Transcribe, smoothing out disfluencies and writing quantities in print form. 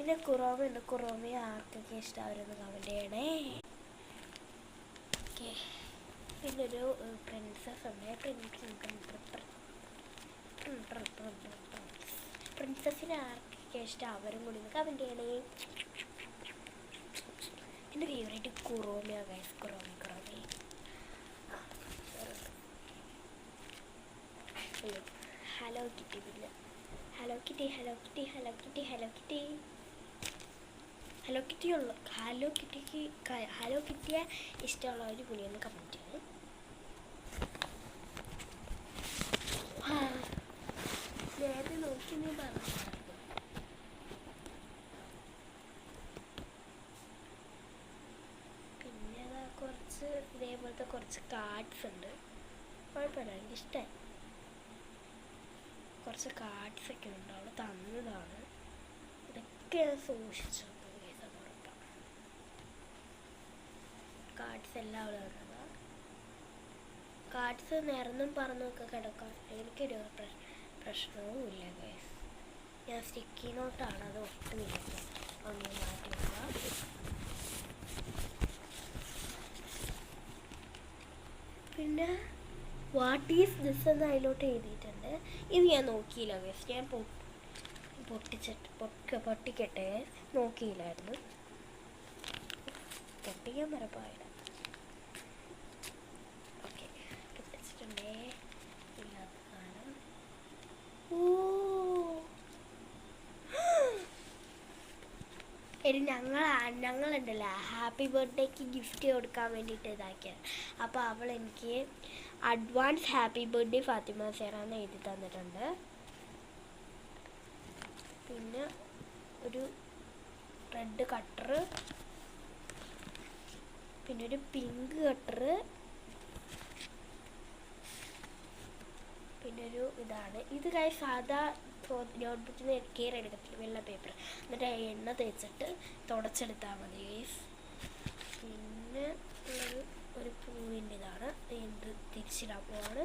പിന്നെ കുറോമയുണ്ട്. കുറോമയെ ആർക്കൊക്കെ ഇഷ്ടമായിരുന്നു കമൻറ്റ് ചെയ്യണേ. ഓക്കെ, പിന്നൊരു പ്രിൻസസ് ഉണ്ട്. പ്രിൻസസിനെ ആർക്കൊക്കെ ഇഷ്ടം അവരും കൂടി ഒന്ന് കമൻറ്റ് ചെയ്യണേ. എൻ്റെ ഫേവറേറ്റ് കുറോമയാണ് ഗൈസ്. Kuromi hello kitty. പിന്നെ ഹലോ കിറ്റിയെ ഇഷ്ടമുള്ളവർ പുള്ളിയൊന്ന് കമൻറ്റ് ചെയ്യണം. നേരത്തെ നോക്കി നീ പറഞ്ഞു. പിന്നെ കുറച്ച് ഇതേപോലത്തെ കുറച്ച് കാർഡ്സ് ഉണ്ട്. കുഴപ്പമില്ല, എനിക്കിഷ്ടമായി. കുറച്ച് കാർഡ്സൊക്കെ ഉണ്ട്, അവൾ തന്നതാണ്. ഇതൊക്കെ സൂക്ഷിച്ചു. കാർഡ്സ് എല്ലാം അവൾ തന്നതാണ്. കാർഡ്സ് നിറന്നും പറന്നൊക്കെ കിടക്കാൻ എനിക്കൊരു പ്രശ്നവും ഇല്ല ഗൈസ്. ഞാൻ സ്റ്റിക്കി നോട്ടാണ്, അത് ഒട്ടുമില്ല. ഒന്ന് മാറ്റി വെക്കാം. പിന്നെ വാട്ട് ഈസ് ദിസ് എന്ന് അതിലോട്ട് എഴുതിയിട്ടുണ്ട്. ഇത് ഞാൻ നോക്കിയില്ല ഗൈസ്. ഞാൻ പൊട്ടിക്കട്ടെ. നോക്കിയില്ലായിരുന്നു. പൊട്ടിക്കാൻ മറപ്പായില്ല. ഓക്കെ, പൊട്ടിച്ചിട്ടുണ്ടേ. ഇല്ലാത്ത സാധനം. ഞങ്ങളുണ്ടല്ലോ ഹാപ്പി ബർത്ത്ഡേക്ക് ഗിഫ്റ്റ് കൊടുക്കാൻ വേണ്ടിയിട്ട് ഇതാക്കിയത്. അപ്പോൾ അവൾ എനിക്ക് അഡ്വാൻസ് ഹാപ്പി ബർത്ത്ഡേ ഫാത്തിമ സേറാന്ന് എഴുതി തന്നിട്ടുണ്ട്. പിന്നെ ഒരു റെഡ് കട്ടർ, പിന്നെ ഒരു പിങ്ക് കട്ടർ, പിന്നെ ഒരു ഇതാണ്. ഇത് ഗൈസ് സാധാ നോട്ട്ബുക്കിൽ നിന്ന് കെയർ എടുക്കത്തില്ല, വെള്ള പേപ്പർ. എന്നിട്ട് എണ്ണ തേച്ചിട്ട് തുടച്ചെടുത്താൽ മതി ഗൈസ്. പിന്നെ ഉള്ളത് ഒരു പൂവിൻ്റെ ഇതാണ്. ഇത് തിരിച്ചിടാൻ പോവാണ്.